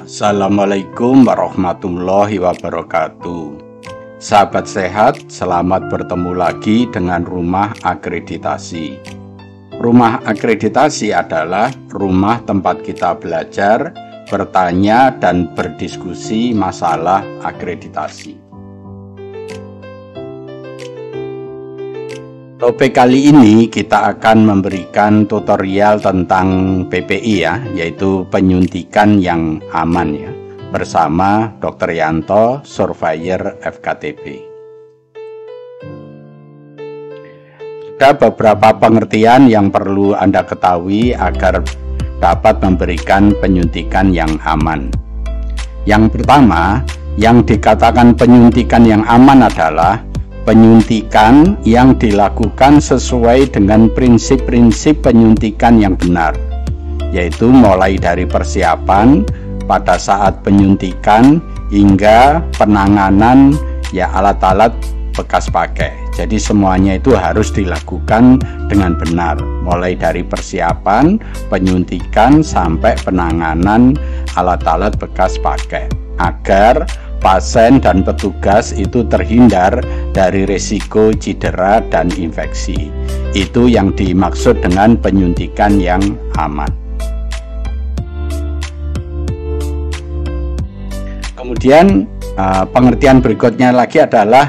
Assalamualaikum warahmatullahi wabarakatuh. Sahabat sehat, selamat bertemu lagi dengan Rumah Akreditasi. Rumah Akreditasi adalah rumah tempat kita belajar, bertanya, dan berdiskusi masalah akreditasi. Topik kali ini kita akan memberikan tutorial tentang PPI ya, yaitu penyuntikan yang aman ya, bersama Dr. Yanto, Surveyor FKTB. Ada beberapa pengertian yang perlu Anda ketahui agar dapat memberikan penyuntikan yang aman. Yang pertama, yang dikatakan penyuntikan yang aman adalah penyuntikan yang dilakukan sesuai dengan prinsip-prinsip penyuntikan yang benar, yaitu mulai dari persiapan pada saat penyuntikan hingga penanganan ya alat-alat bekas pakai. Jadi semuanya itu harus dilakukan dengan benar, mulai dari persiapan, penyuntikan sampai penanganan alat-alat bekas pakai, agar pasien dan petugas itu terhindar dari risiko cedera dan infeksi. Itu yang dimaksud dengan penyuntikan yang aman. Kemudian pengertian berikutnya lagi adalah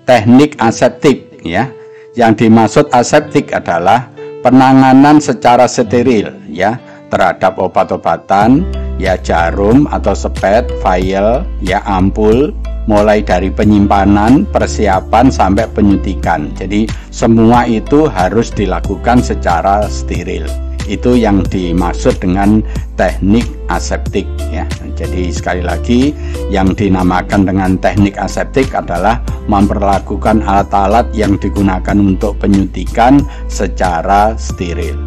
teknik aseptik ya. Yang dimaksud aseptik adalah penanganan secara steril ya terhadap obat-obatan ya, jarum atau sepet, vial, ya ampul, mulai dari penyimpanan, persiapan sampai penyuntikan. Jadi semua itu harus dilakukan secara steril. Itu yang dimaksud dengan teknik aseptik ya. Jadi sekali lagi, yang dinamakan dengan teknik aseptik adalah memperlakukan alat-alat yang digunakan untuk penyuntikan secara steril.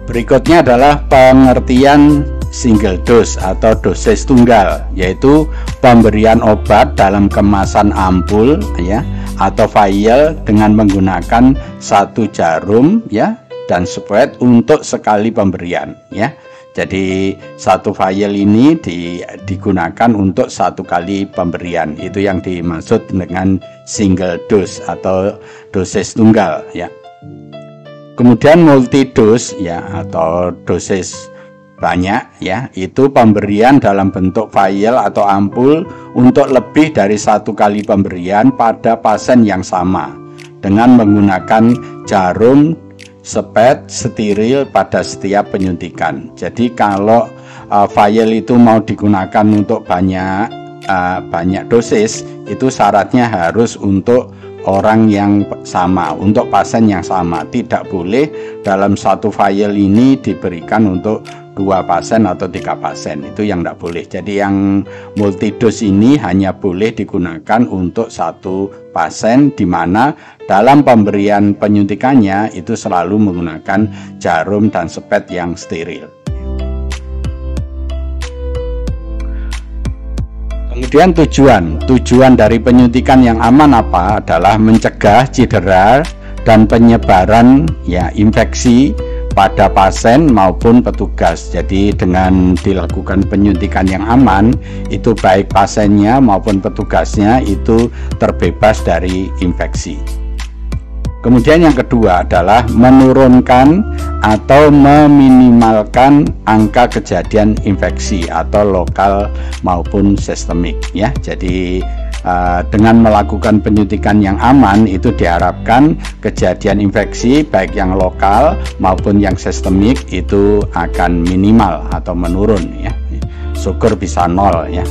Berikutnya adalah pengertian single dose atau dosis tunggal, yaitu pemberian obat dalam kemasan ampul ya atau vial dengan menggunakan satu jarum ya dan sepet untuk sekali pemberian ya. Jadi satu vial ini digunakan untuk satu kali pemberian. Itu yang dimaksud dengan single dose atau dosis tunggal ya. Kemudian multidose ya atau dosis banyak ya, itu pemberian dalam bentuk vial atau ampul untuk lebih dari satu kali pemberian pada pasien yang sama dengan menggunakan jarum, sepet, steril pada setiap penyuntikan. Jadi kalau vial itu mau digunakan untuk banyak dosis, itu syaratnya harus untuk orang yang sama, untuk pasien yang sama. Tidak boleh dalam satu vial ini diberikan untuk 2 pasien atau 3 pasien, itu yang tidak boleh. Jadi yang multidose ini hanya boleh digunakan untuk satu pasien, di mana dalam pemberian penyuntikannya itu selalu menggunakan jarum dan sepet yang steril. Kemudian tujuan dari penyuntikan yang aman apa? Adalah mencegah cedera dan penyebaran ya infeksi pada pasien maupun petugas. Jadi dengan dilakukan penyuntikan yang aman, itu baik pasiennya maupun petugasnya itu terbebas dari infeksi. Kemudian yang kedua adalah menurunkan atau meminimalkan angka kejadian infeksi atau lokal maupun sistemik ya. Jadi dengan melakukan penyuntikan yang aman itu diharapkan kejadian infeksi baik yang lokal maupun yang sistemik itu akan minimal atau menurun ya. Syukur bisa 0 ya.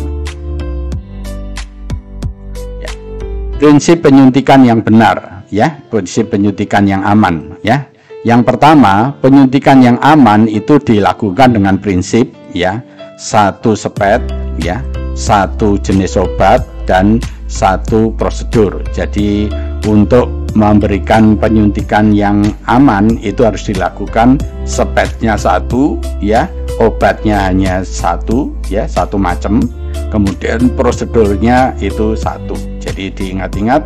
Prinsip penyuntikan yang benar ya, prinsip penyuntikan yang aman ya. Yang pertama, penyuntikan yang aman itu dilakukan dengan prinsip ya, satu sepet ya, satu jenis obat dan satu prosedur. Jadi untuk memberikan penyuntikan yang aman itu harus dilakukan sepetnya satu ya, obatnya hanya satu ya, satu macam, kemudian prosedurnya itu satu. Jadi diingat-ingat,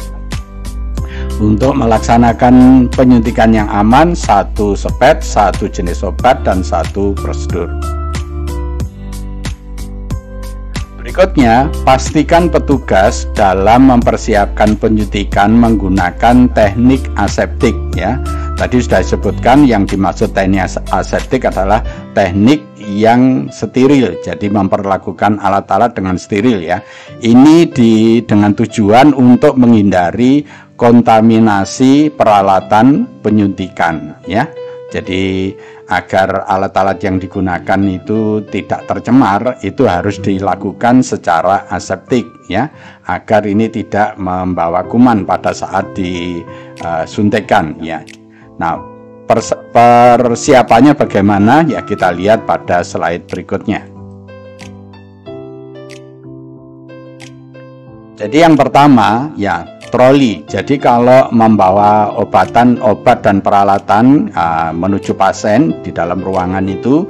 Untuk melaksanakan penyuntikan yang aman, 1 spet, 1 jenis obat, dan 1 prosedur. Berikutnya, pastikan petugas dalam mempersiapkan penyuntikan menggunakan teknik aseptik ya. Tadi sudah disebutkan yang dimaksud teknik aseptik adalah teknik yang steril. Jadi memperlakukan alat-alat dengan steril ya. Ini dengan tujuan untuk menghindari kontaminasi peralatan penyuntikan ya. Jadi agar alat-alat yang digunakan itu tidak tercemar, itu harus dilakukan secara aseptik ya, agar ini tidak membawa kuman pada saat disuntikan ya. Nah, persiapannya bagaimana ya, kita lihat pada slide berikutnya. Jadi yang pertama ya, troli. Jadi kalau membawa obat dan peralatan menuju pasien di dalam ruangan itu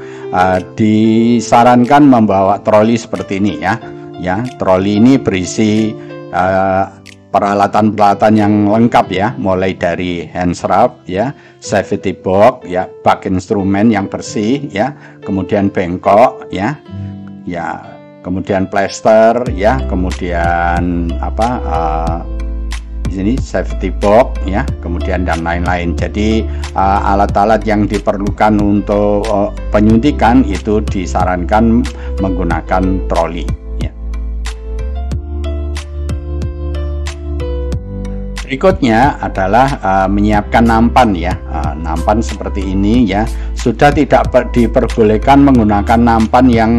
disarankan membawa troli seperti ini ya. Ya, troli ini berisi peralatan-peralatan yang lengkap ya, mulai dari hand strap ya, safety box ya, bak instrumen yang bersih ya, kemudian bengkok ya, kemudian plester ya, kemudian di sini safety box ya, kemudian dan lain-lain. Jadi alat-alat yang diperlukan untuk penyuntikan itu disarankan menggunakan troli ya. Berikutnya adalah menyiapkan nampan ya. Nampan seperti ini ya, sudah tidak diperbolehkan menggunakan nampan yang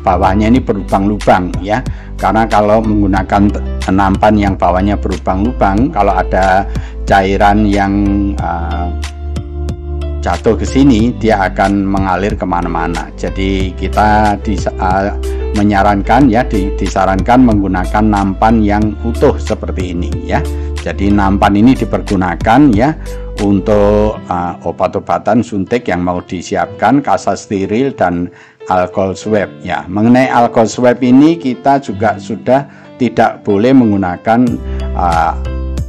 bawahnya ini berlubang-lubang ya. Karena kalau menggunakan nampan yang bawahnya berlubang-lubang, kalau ada cairan yang jatuh ke sini, dia akan mengalir kemana-mana. Jadi kita menyarankan ya, disarankan menggunakan nampan yang utuh seperti ini ya. Jadi nampan ini dipergunakan ya untuk obat-obatan suntik yang mau disiapkan, kasa steril dan alkohol swab ya. Mengenai alkohol swab ini kita juga sudah tidak boleh menggunakan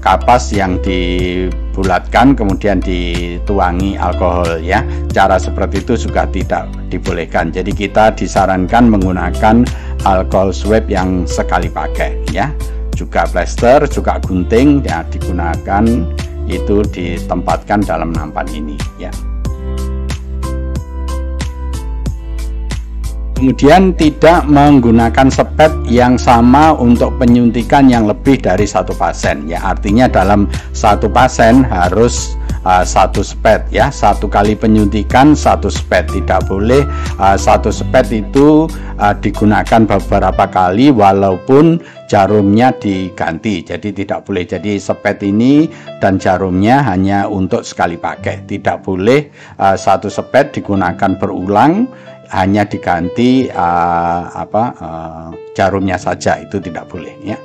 kapas yang dibulatkan kemudian dituangi alkohol ya. Cara seperti itu juga tidak dibolehkan. Jadi kita disarankan menggunakan alkohol swab yang sekali pakai ya. Juga plester, juga gunting ya, digunakan itu ditempatkan dalam nampan ini ya. Kemudian tidak menggunakan sepet yang sama untuk penyuntikan yang lebih dari 1 pasien ya. Artinya dalam 1 pasien harus 1 sepet ya, 1 kali penyuntikan 1 sepet. Tidak boleh 1 sepet itu digunakan beberapa kali walaupun jarumnya diganti. Jadi tidak boleh, jadi sepet ini dan jarumnya hanya untuk sekali pakai. Tidak boleh 1 sepet digunakan berulang, hanya diganti jarumnya saja, itu tidak boleh ya.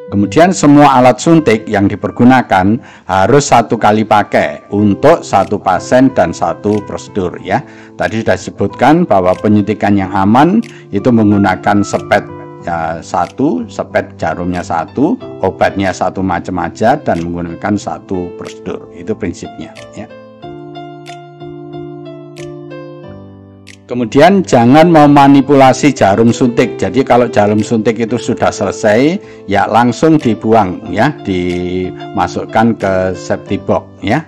Kemudian semua alat suntik yang dipergunakan harus 1 kali pakai untuk 1 pasien dan 1 prosedur ya. Tadi sudah disebutkan bahwa penyuntikan yang aman itu menggunakan sepet 1, sepet jarumnya 1, obatnya 1 macam aja, dan menggunakan 1 prosedur. Itu prinsipnya ya. Kemudian jangan memanipulasi jarum suntik. Jadi kalau jarum suntik itu sudah selesai ya langsung dibuang ya, dimasukkan ke safety box ya.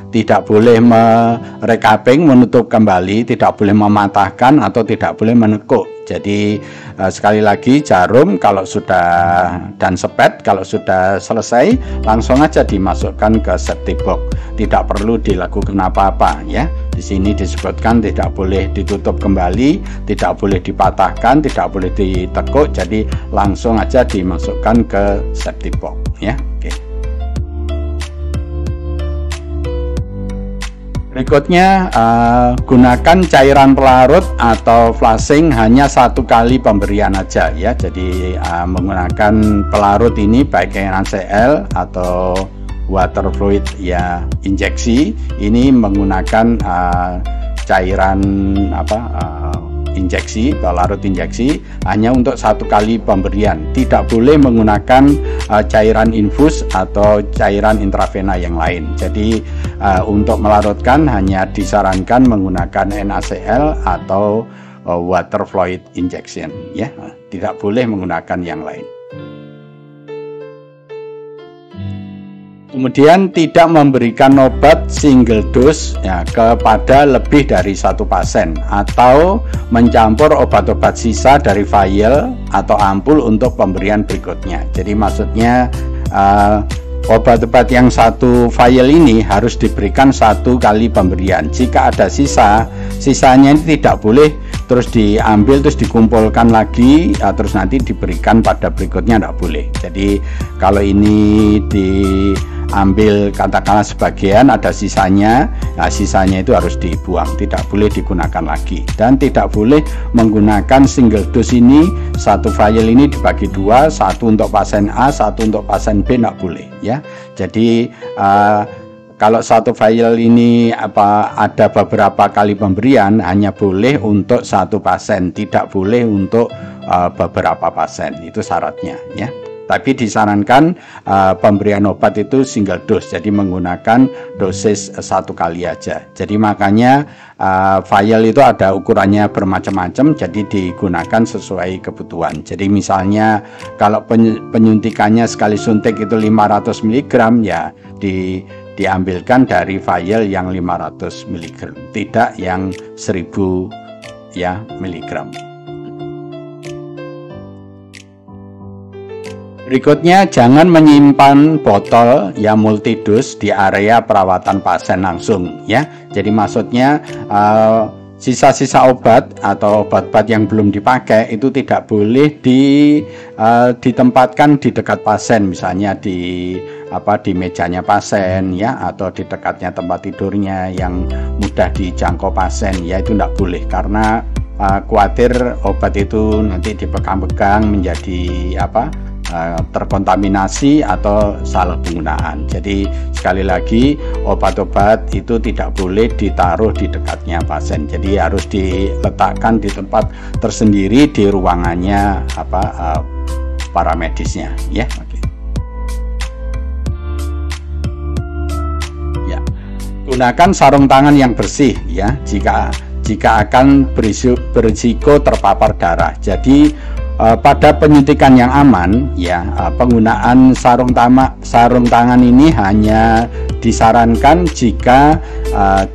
Tidak boleh merecaping, menutup kembali, tidak boleh mematahkan atau tidak boleh menekuk. Jadi sekali lagi, jarum kalau sudah dan sepet kalau sudah selesai langsung aja dimasukkan ke safety box. Tidak perlu dilakukan apa-apa ya. Di sini disebutkan tidak boleh ditutup kembali, tidak boleh dipatahkan, tidak boleh ditekuk, jadi langsung aja dimasukkan ke safety box ya. Oke. Berikutnya gunakan cairan pelarut atau flushing hanya 1 kali pemberian aja ya. Jadi menggunakan pelarut ini baik yang NaCl atau water fluid ya, injeksi ini menggunakan cairan injeksi atau larut injeksi hanya untuk 1 kali pemberian. Tidak boleh menggunakan cairan infus atau cairan intravena yang lain. Jadi untuk melarutkan hanya disarankan menggunakan NaCl atau water fluid injection, ya. Tidak boleh menggunakan yang lain. Kemudian tidak memberikan obat single dose ya, kepada lebih dari 1 pasien atau mencampur obat-obat sisa dari vial atau ampul untuk pemberian berikutnya. Jadi maksudnya obat-obat yang 1 vial ini harus diberikan 1 kali pemberian. Jika ada sisanya ini tidak boleh terus diambil terus dikumpulkan lagi terus nanti diberikan pada berikutnya, tidak boleh. Jadi kalau ini diambil katakanlah sebagian ada sisanya, sisanya itu harus dibuang, tidak boleh digunakan lagi. Dan tidak boleh menggunakan single dose ini, 1 vial ini dibagi 2, 1 untuk pasien A, 1 untuk pasien B, tidak boleh ya. Jadi kalau 1 vial ini ada beberapa kali pemberian, hanya boleh untuk 1 pasien, tidak boleh untuk beberapa pasien, itu syaratnya ya. Tapi disarankan pemberian obat itu single dose, jadi menggunakan dosis 1 kali aja. Jadi makanya vial itu ada ukurannya bermacam-macam, jadi digunakan sesuai kebutuhan. Jadi misalnya kalau penyuntikannya sekali suntik itu 500 mg ya diambilkan dari vial yang 500 mg, tidak yang 1000 ya miligram. Berikutnya, jangan menyimpan botol yang multidose di area perawatan pasien langsung ya. Jadi maksudnya sisa-sisa obat atau obat-obat yang belum dipakai itu tidak boleh ditempatkan di dekat pasien, misalnya di mejanya pasien ya, atau di dekatnya tempat tidurnya yang mudah dijangkau pasien ya, itu tidak boleh karena khawatir obat itu nanti dipegang-pegang menjadi terkontaminasi atau salah penggunaan. Jadi sekali lagi obat-obat itu tidak boleh ditaruh di dekatnya pasien. Jadi harus diletakkan di tempat tersendiri di ruangannya para medisnya ya. Oke. Ya. Gunakan sarung tangan yang bersih ya jika akan berisiko terpapar darah. Jadi pada penyuntikan yang aman ya, penggunaan sarung tangan ini hanya disarankan jika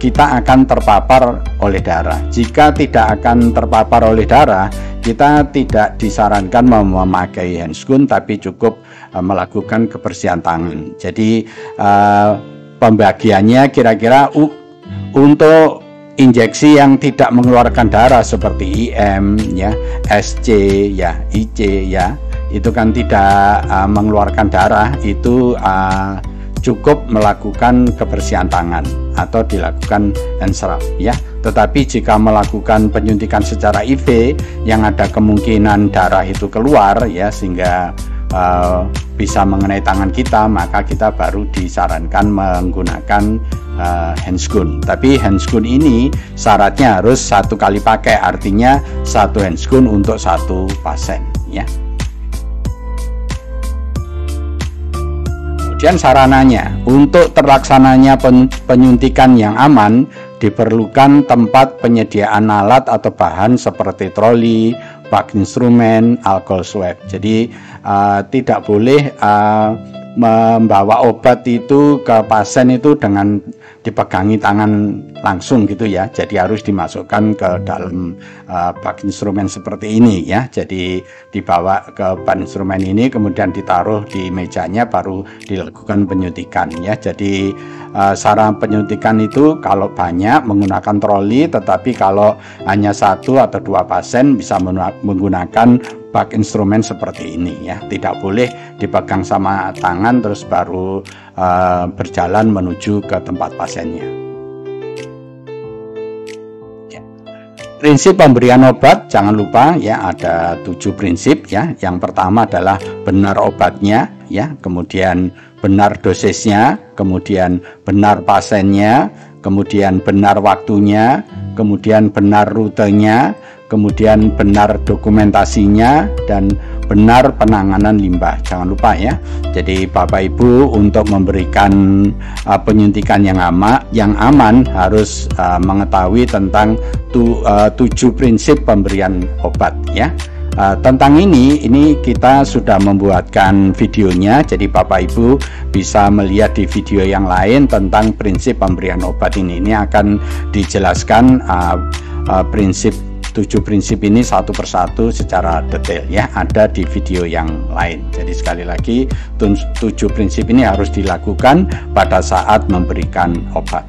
kita akan terpapar oleh darah. Jika tidak akan terpapar oleh darah, kita tidak disarankan memakai handscoon, tapi cukup melakukan kebersihan tangan. Jadi pembagiannya kira-kira untuk injeksi yang tidak mengeluarkan darah seperti IM ya, SC ya, IC ya, itu kan tidak mengeluarkan darah, itu cukup melakukan kebersihan tangan atau dilakukan hand swab ya. Tetapi jika melakukan penyuntikan secara IV yang ada kemungkinan darah itu keluar ya, sehingga bisa mengenai tangan kita, maka kita baru disarankan menggunakan handscoon. Tapi handscoon ini syaratnya harus 1 kali pakai, artinya 1 handscoon untuk 1 pasien ya. Kemudian sarananya, untuk terlaksananya penyuntikan yang aman diperlukan tempat penyediaan alat atau bahan seperti troli, bak instrumen, alkohol swab. Jadi tidak boleh membawa obat itu ke pasien itu dengan dipegangi tangan langsung gitu ya. Jadi harus dimasukkan ke dalam bak instrumen seperti ini ya. Jadi dibawa ke bak instrumen ini, kemudian ditaruh di mejanya, baru dilakukan penyuntikan ya. Jadi sarana penyuntikan itu kalau banyak menggunakan troli, tetapi kalau hanya 1 atau 2 pasien bisa menggunakan bak instrumen seperti ini ya. Tidak boleh dipegang sama tangan terus baru berjalan menuju ke tempat pasiennya ya. Prinsip pemberian obat jangan lupa ya, ada 7 prinsip ya. Yang pertama adalah benar obatnya ya, kemudian benar dosisnya, kemudian benar pasiennya, kemudian benar waktunya, kemudian benar rutenya, kemudian benar dokumentasinya, dan benar penanganan limbah. Jangan lupa ya. Jadi Bapak Ibu untuk memberikan penyuntikan yang aman harus mengetahui tentang 7 prinsip pemberian obat ya. Tentang ini kita sudah membuatkan videonya, jadi Bapak Ibu bisa melihat di video yang lain tentang prinsip pemberian obat ini. Ini akan dijelaskan 7 prinsip ini satu persatu secara detail ya, ada di video yang lain. Jadi sekali lagi 7 prinsip ini harus dilakukan pada saat memberikan obat.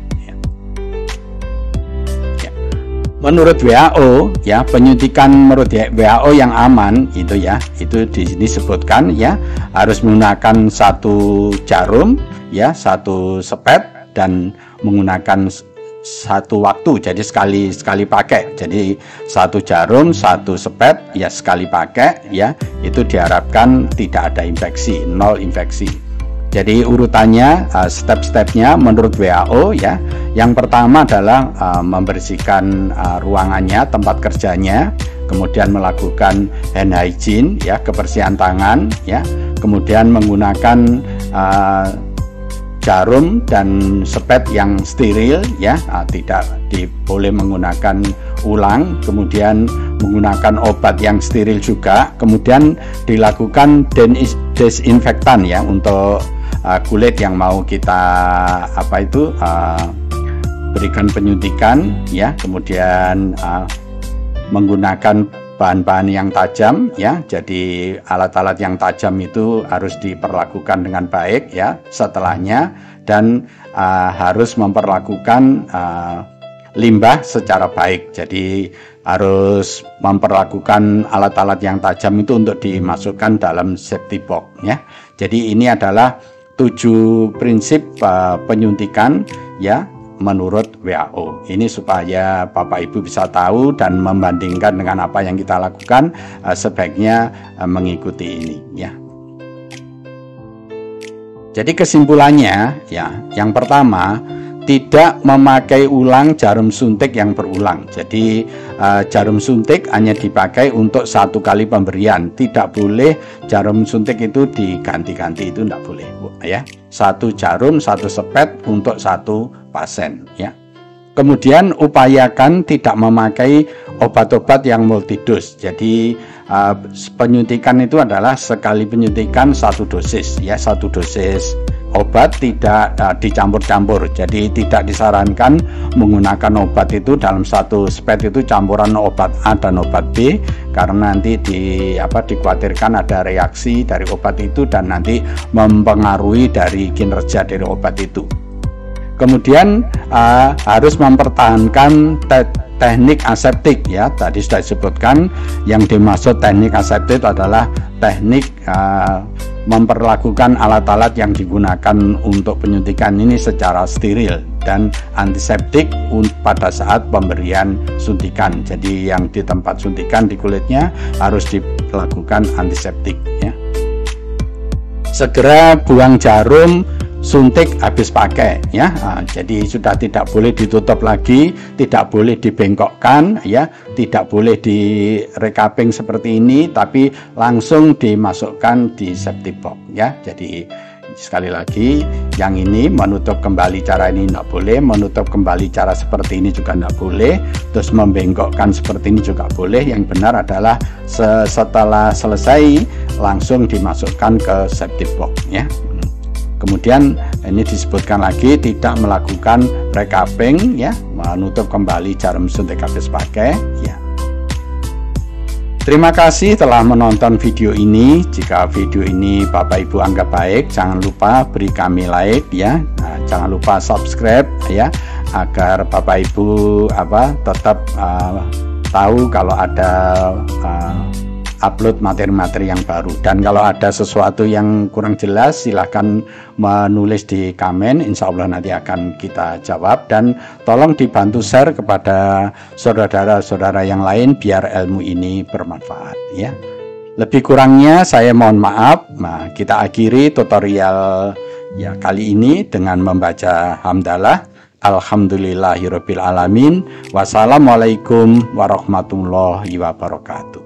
Menurut WHO ya, penyuntikan menurut WHO yang aman itu ya, itu di sini disebutkan ya, harus menggunakan 1 jarum ya, 1 sepet, dan menggunakan 1 waktu, jadi sekali pakai. Jadi 1 jarum, 1 sepet ya, sekali pakai ya, itu diharapkan tidak ada infeksi, 0 infeksi. Jadi urutannya, step-stepnya menurut WHO ya. Yang pertama adalah membersihkan ruangannya, tempat kerjanya, kemudian melakukan hand hygiene ya, kebersihan tangan ya, kemudian menggunakan jarum dan sepet yang steril ya, tidak boleh menggunakan ulang, kemudian menggunakan obat yang steril juga, kemudian dilakukan desinfektan ya untuk kulit yang mau kita berikan penyuntikan ya, kemudian menggunakan bahan-bahan yang tajam ya, jadi alat-alat yang tajam itu harus diperlakukan dengan baik ya setelahnya, dan harus memperlakukan limbah secara baik. Jadi harus memperlakukan alat-alat yang tajam itu untuk dimasukkan dalam safety box ya. Jadi ini adalah 7 prinsip penyuntikan ya menurut WHO. Ini supaya Bapak Ibu bisa tahu dan membandingkan dengan apa yang kita lakukan, sebaiknya mengikuti ini ya. Jadi kesimpulannya ya, yang pertama, tidak memakai ulang jarum suntik yang berulang. Jadi jarum suntik hanya dipakai untuk 1 kali pemberian, tidak boleh jarum suntik itu diganti-ganti, itu tidak boleh ya. 1 jarum, 1 sepet untuk 1 pasien ya. Kemudian upayakan tidak memakai obat-obat yang multidos. Jadi penyuntikan itu adalah sekali penyuntikan 1 dosis ya, 1 dosis obat, tidak dicampur-campur. Jadi tidak disarankan menggunakan obat itu dalam 1 spet itu campuran obat A dan obat B, karena nanti dikhawatirkan ada reaksi dari obat itu dan nanti mempengaruhi dari kinerja dari obat itu. Kemudian harus mempertahankan teknik aseptik ya, tadi sudah disebutkan. Yang dimaksud teknik aseptik adalah teknik memperlakukan alat-alat yang digunakan untuk penyuntikan ini secara steril dan antiseptik pada saat pemberian suntikan. Jadi yang di tempat suntikan di kulitnya harus dilakukan antiseptik ya. Segera buang jarum suntik habis pakai ya. Jadi sudah tidak boleh ditutup lagi, tidak boleh dibengkokkan ya, tidak boleh di recapping seperti ini, tapi langsung dimasukkan di safety box ya. Jadi sekali lagi, yang ini menutup kembali cara ini tidak boleh, menutup kembali cara seperti ini juga tidak boleh, terus membengkokkan seperti ini juga boleh. Yang benar adalah setelah selesai langsung dimasukkan ke safety box ya. Kemudian ini disebutkan lagi, tidak melakukan recapping ya, menutup kembali jarum suntik habis pakai ya. Terima kasih telah menonton video ini. Jika video ini Bapak Ibu anggap baik, jangan lupa beri kami like ya. Jangan lupa subscribe ya, agar Bapak Ibu tetap tahu kalau ada upload materi-materi yang baru. Dan kalau ada sesuatu yang kurang jelas, silahkan menulis di komen, insya Allah nanti akan kita jawab. Dan tolong dibantu share kepada saudara-saudara yang lain biar ilmu ini bermanfaat ya. Lebih kurangnya saya mohon maaf. Nah, kita akhiri tutorial ya kali ini dengan membaca hamdalah. Alhamdulillahirabbil alamin. Wassalamualaikum warahmatullahi wabarakatuh.